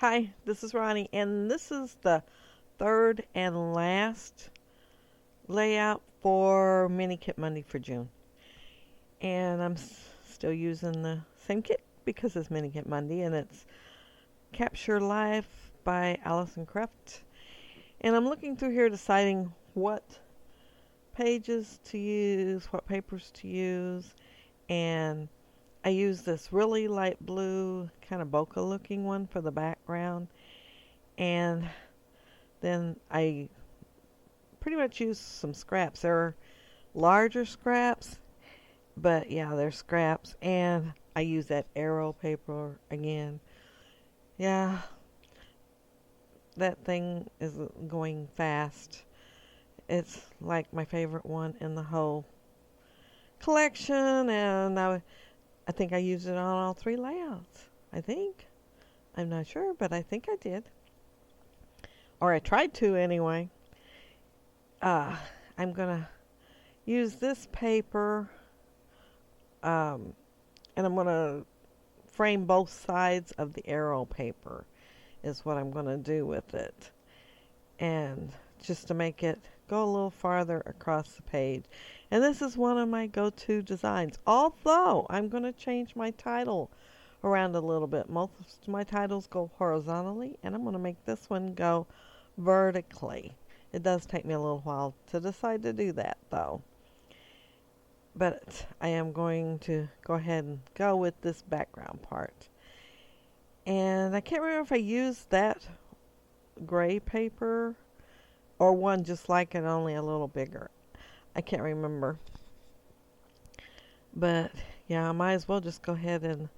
Hi, this is Ronnie, and this is the third and last layout for Mini Kit Monday for June. And I'm still using the same kit because it's Mini Kit Monday, and it's Capture Life by Allison Cruft. And I'm looking through here deciding what pages to use, what papers to use, and I use this really light blue, kind of bokeh looking one for the background. And then I pretty much use some scraps. They're larger scraps, but yeah, they're scraps. And I use that arrow paper again. Yeah, that thing is going fast. It's like my favorite one in the whole collection, and I think I used it on all three layouts. I think. I'm not sure, but I think I did. Or I tried to anyway. Uh, I'm going to use this paper, um, and I'm going to frame both sides of the arrow paper is what I'm going to do with it. And just to make it go a little farther across the page. And this is one of my go-to designs. Although I'm going to change my title around a little bit. Most of my titles go horizontally, and I'm going to make this one go vertically. It does take me a little while to decide to do that, though. But I am going to go ahead and go with this background part. And I can't remember if I used that gray paper or one just like it, only a little bigger. I can't remember. But yeah, I might as well just go ahead and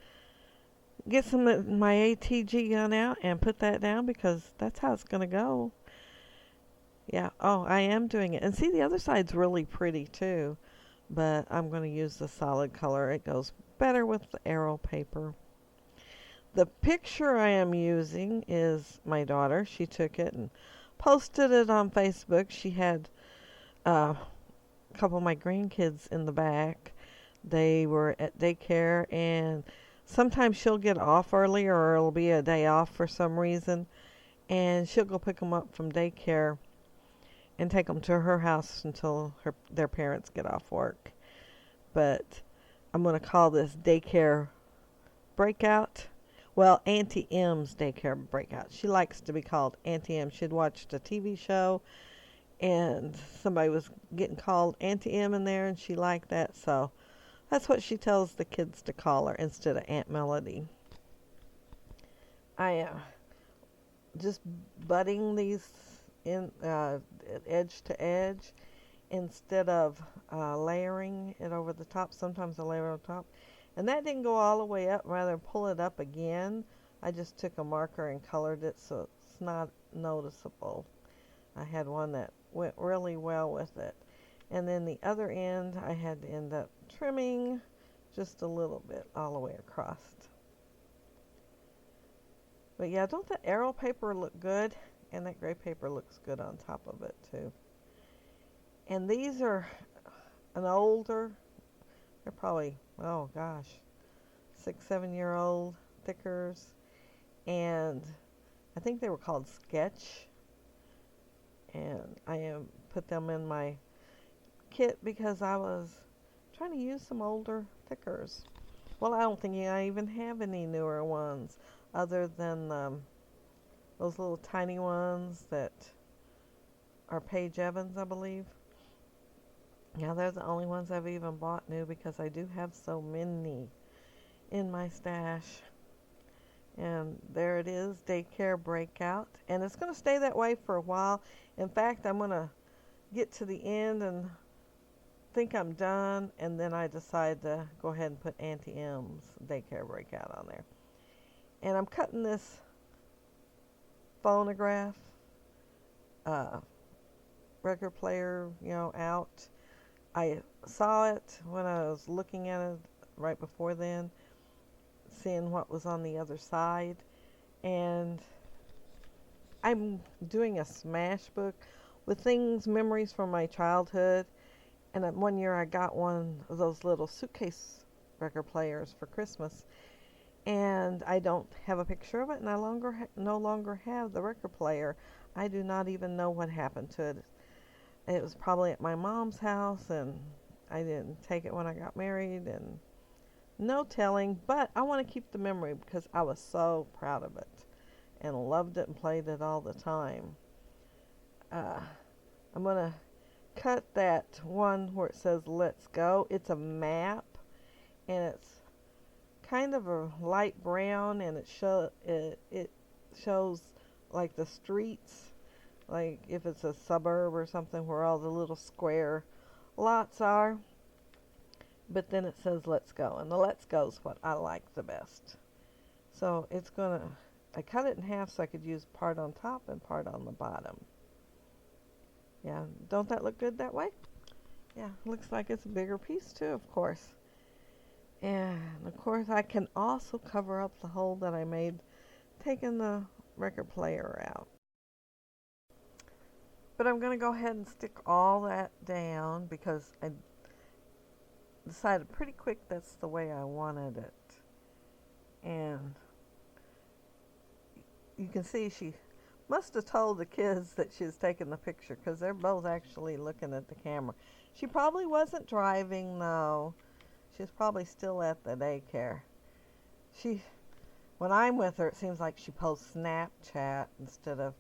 get some of my ATG gun out and put that down because that's how it's going to go. Yeah, oh, I am doing it. And see, the other side's really pretty too. But I'm going to use the solid color. It goes better with the arrow paper. The picture I am using is my daughter. She took it and posted it on Facebook. She had a couple of my grandkids in the back. They were at daycare, and sometimes she'll get off early, or it'll be a day off for some reason, and she'll go pick them up from daycare and take them to her house until their parents get off work. But I'm going to call this Daycare Breakout. Well, Auntie M's Daycare Breakout. She likes to be called Auntie M. She'd watched a TV show, and somebody was getting called Auntie M in there, and she liked that, so that's what she tells the kids to call her instead of Aunt Melody. I just butting these in edge to edge instead of layering it over the top. Sometimes I layer it on top. And that didn't go all the way up. Rather than pull it up again, I just took a marker and colored it so it's not noticeable. I had one that went really well with it. And then the other end, I had to end up trimming just a little bit all the way across. But yeah, don't the arrow paper look good? And that gray paper looks good on top of it too. And these are an older, they're probably, oh gosh, 6, 7 year old thickers. And I think they were called Sketch. And I put them in my kit because I was trying to use some older thickers. Well, I don't think I even have any newer ones other than those little tiny ones that are Paige Evans, I believe. Yeah, they're the only ones I've even bought new because I do have so many in my stash. And there it is, Daycare Breakout. And it's going to stay that way for a while. In fact, I'm going to get to the end and think I'm done, and then I decide to go ahead and put Auntie M's Daycare Breakout on there. And I'm cutting this phonograph record player, out. I saw it when I was looking at it right before then, seeing what was on the other side. And I'm doing a smash book with memories from my childhood. And one year I got one of those little suitcase record players for Christmas. and I don't have a picture of it, and I no longer have the record player. I do not even know what happened to it. It was probably at my mom's house, and I didn't take it when I got married, and no telling. But I want to keep the memory because I was so proud of it and loved it and played it all the time. Uh, I'm going to cut that one where it says "Let's Go." It's a map, and it's kind of a light brown, and it shows like the streets, like if it's a suburb or something where all the little square lots are. But then it says "Let's Go," and the "Let's Go" is what I like the best. So I cut it in half so I could use part on top and part on the bottom. Yeah, don't that look good that way? Yeah, looks like it's a bigger piece too, of course. And of course I can also cover up the hole that I made taking the record player out. But I'm going to go ahead and stick all that down because I decided pretty quick that's the way I wanted it. And you can see she must have told the kids that she was taking the picture because they're both actually looking at the camera. She probably wasn't driving though. She's probably still at the daycare. She, when I'm with her, it seems like she posts Snapchat instead of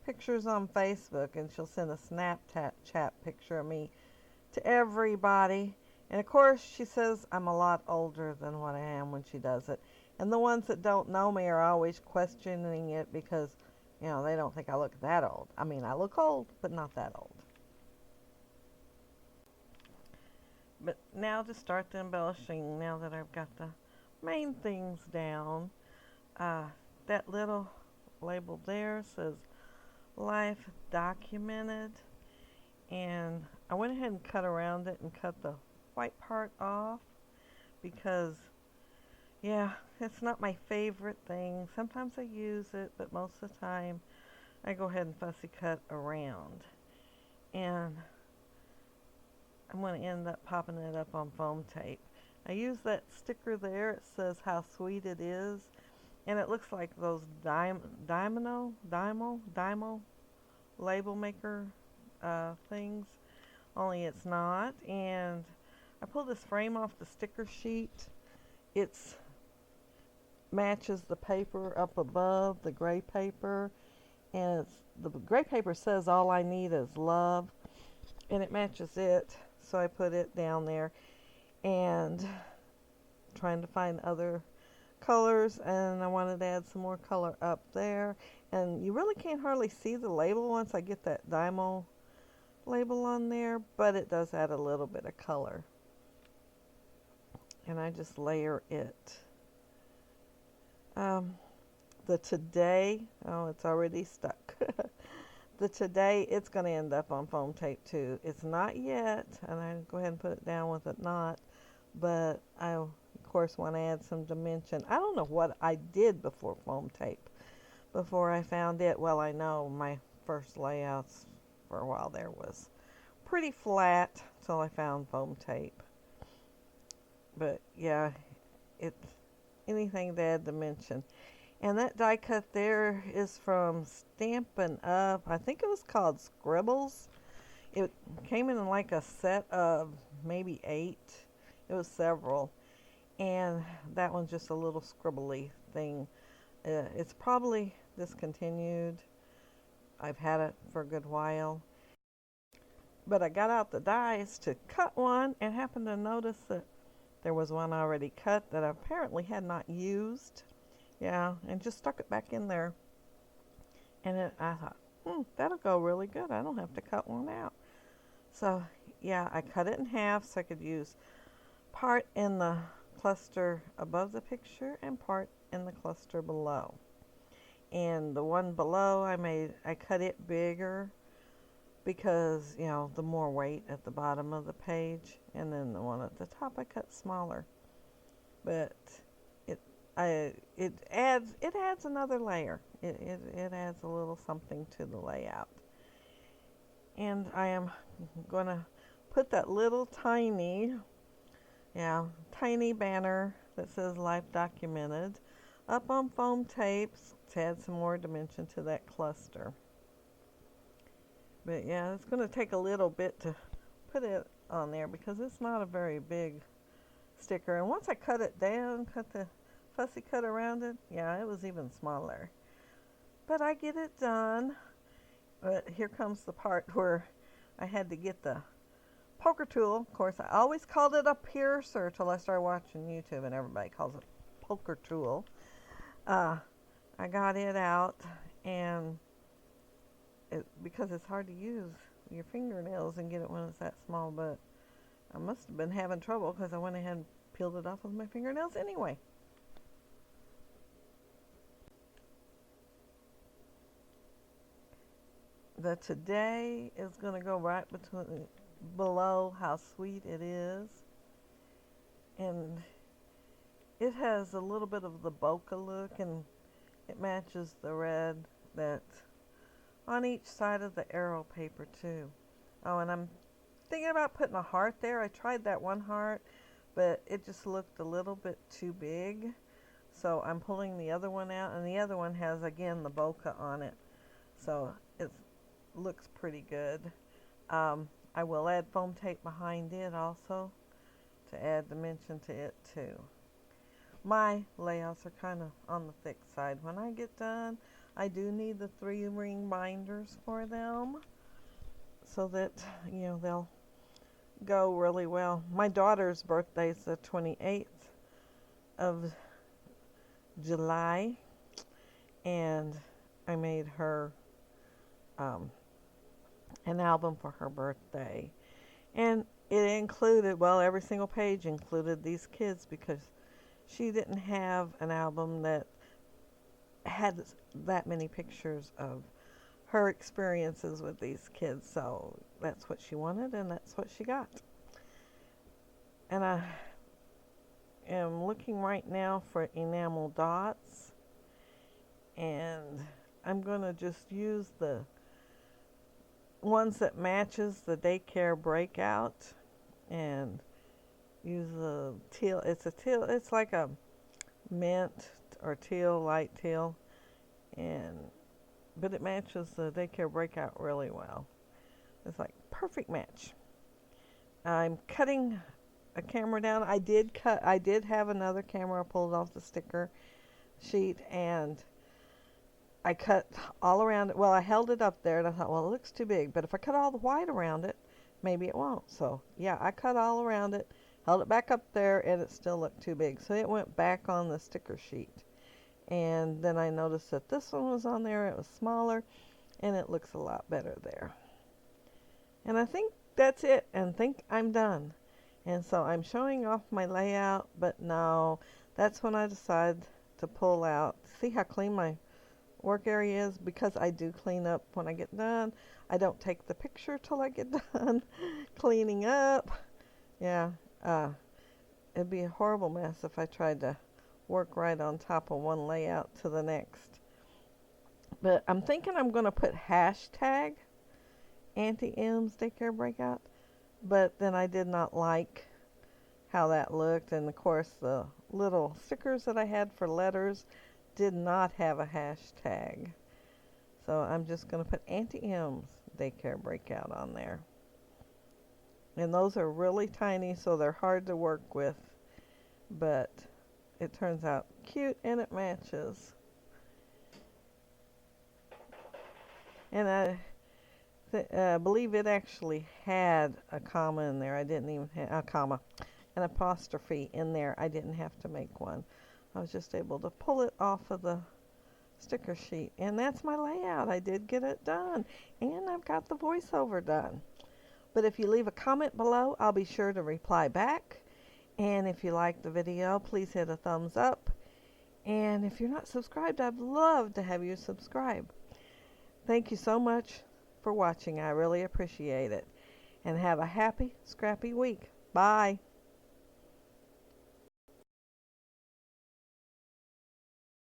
pictures on Facebook, and she'll send a Snapchat picture of me to everybody. And of course, she says I'm a lot older than what I am when she does it. And the ones that don't know me are always questioning it because, they don't think I look that old. I mean, I look old, but not that old. But now to start the embellishing, now that I've got the main things down, that little label there says Life Documented. And I went ahead and cut around it and cut the white part off because, it's not my favorite thing. Sometimes I use it, but most of the time I go ahead and fussy cut around. And I'm going to end up popping it up on foam tape. I use that sticker there. It says how sweet it is. And it looks like those Dymo label maker things. Only it's not. And I pulled this frame off the sticker sheet. It's matches the paper up above, the gray paper. And the gray paper says all I need is love. And it matches it. So I put it down there. And trying to find other colors, and I wanted to add some more color up there. And you really can't hardly see the label once I get that Dymo label on there, but it does add a little bit of color. And I just layer it. The Today, it's already stuck. The Today, it's going to end up on foam tape too. It's not yet, and I go ahead and put it down with it not, but I of course want to add some dimension. I don't know what I did before foam tape, before I found it. Well, I know my first layouts for a while there was pretty flat till I found foam tape. But yeah, it's anything to add dimension. And that die cut there is from Stampin' Up. I think it was called Scribbles. It came in like a set of maybe 8. It was several. And that one's just a little scribbly thing. It's probably discontinued. I've had it for a good while. But I got out the dies to cut one and happened to notice that there was one already cut that I apparently had not used. Yeah, and just stuck it back in there. And I thought, that'll go really good. I don't have to cut one out. So, yeah, I cut it in half so I could use part in the cluster above the picture and part in the cluster below. And the one below I cut it bigger because, the more weight at the bottom of the page, and then the one at the top I cut smaller. But it adds another layer. It adds a little something to the layout. And I am going to put that little tiny banner that says Life Documented up on foam tapes to add some more dimension to that cluster. But yeah, it's going to take a little bit to put it on there because it's not a very big sticker. And once I cut it down, cut the fussy cut around it, yeah, it was even smaller. But I get it done. But here comes the part where I had to get the poker tool. Of course, I always called it a piercer till I started watching YouTube, and everybody calls it poker tool. I got it out, and because it's hard to use your fingernails and get it when it's that small, but I must have been having trouble because I went ahead and peeled it off with my fingernails anyway. The today is going to go right below how sweet it is, and it has a little bit of the bokeh look, and it matches the red that's on each side of the arrow paper too. Oh, and I'm thinking about putting a heart there. I tried that one heart, but it just looked a little bit too big, so I'm pulling the other one out, and the other one has again the bokeh on it, so it looks pretty good. I will add foam tape behind it also to add dimension to it too. My layouts are kind of on the thick side. When I get done, I do need the 3-ring binders for them so that, they'll go really well. My daughter's birthday is the 28th of July, and I made her an album for her birthday. And it included, every single page included these kids because she didn't have an album that had that many pictures of her experiences with these kids. So that's what she wanted, and that's what she got. And I am looking right now for enamel dots, and I'm going to just use the ones that matches the Daycare Breakout and use the teal. It's like a mint or teal, light teal, but it matches the Daycare Breakout really well. It's like perfect match. I'm cutting a camera down. I did have another camera. I pulled off the sticker sheet, and I cut all around it. Well, I held it up there, and I thought, it looks too big. But if I cut all the white around it, maybe it won't. So, yeah, I cut all around it, held it back up there, and it still looked too big. So it went back on the sticker sheet. And then I noticed that this one was on there. It was smaller, and it looks a lot better there. And I think that's it, and think I'm done. And so I'm showing off my layout, but no, that's when I decide to pull out. See how clean my work area is? Because I do clean up when I get done. I don't take the picture till I get done cleaning up. Yeah, it'd be a horrible mess if I tried to work right on top of one layout to the next. But I'm thinking I'm going to put hashtag Auntie M's Daycare Breakout, but then I did not like how that looked, and of course the little stickers that I had for letters did not have a hashtag. So I'm just going to put Auntie M's Daycare Breakout on there. And those are really tiny, so they're hard to work with, but it turns out cute and it matches. And I believe it actually had a comma in there. I didn't even have a comma, an apostrophe in there. I didn't have to make one. I was just able to pull it off of the sticker sheet. And that's my layout. I did get it done. And I've got the voiceover done. But if you leave a comment below, I'll be sure to reply back. And if you like the video, please hit a thumbs up. And if you're not subscribed, I'd love to have you subscribe. Thank you so much for watching. I really appreciate it. And have a happy, scrappy week. Bye.